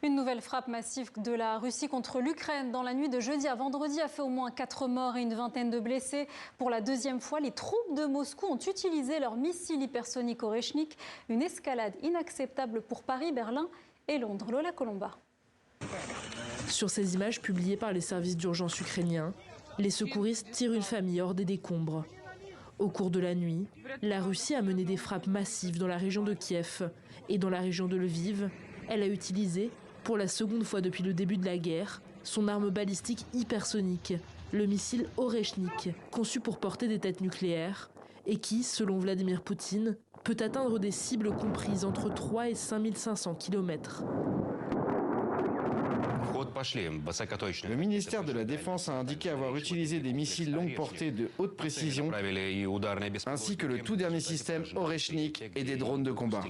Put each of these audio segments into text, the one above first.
Une nouvelle frappe massive de la Russie contre l'Ukraine dans la nuit de jeudi à vendredi a fait au moins 4 morts et une vingtaine de blessés. Pour la deuxième fois, les troupes de Moscou ont utilisé leurs missiles hypersoniques Oreshnik. Une escalade inacceptable pour Paris, Berlin et Londres. Lola Colomba. Sur ces images publiées par les services d'urgence ukrainiens, les secouristes tirent une famille hors des décombres. Au cours de la nuit, la Russie a mené des frappes massives dans la région de Kiev et dans la région de Lviv. Elle a utilisé, pour la seconde fois depuis le début de la guerre, son arme balistique hypersonique, le missile Oreshnik, conçu pour porter des têtes nucléaires et qui, selon Vladimir Poutine, peut atteindre des cibles comprises entre 3 et 5500 km. Le ministère de la Défense a indiqué avoir utilisé des missiles longue portée de haute précision, ainsi que le tout dernier système Oreshnik et des drones de combat.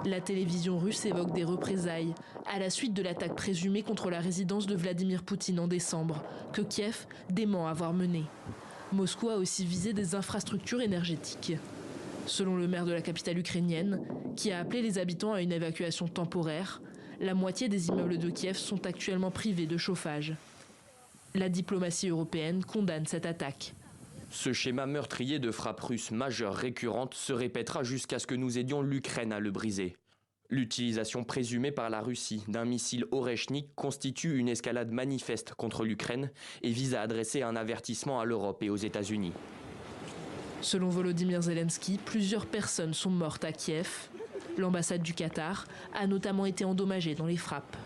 La télévision russe évoque des représailles à la suite de l'attaque présumée contre la résidence de Vladimir Poutine en décembre, que Kiev dément avoir menée. Moscou a aussi visé des infrastructures énergétiques. Selon le maire de la capitale ukrainienne, qui a appelé les habitants à une évacuation temporaire, la moitié des immeubles de Kiev sont actuellement privés de chauffage. La diplomatie européenne condamne cette attaque. Ce schéma meurtrier de frappes russes majeures récurrentes se répétera jusqu'à ce que nous aidions l'Ukraine à le briser. L'utilisation présumée par la Russie d'un missile Oreshnik constitue une escalade manifeste contre l'Ukraine et vise à adresser un avertissement à l'Europe et aux États-Unis. Selon Volodymyr Zelensky, plusieurs personnes sont mortes à Kiev. L'ambassade du Qatar a notamment été endommagée dans les frappes.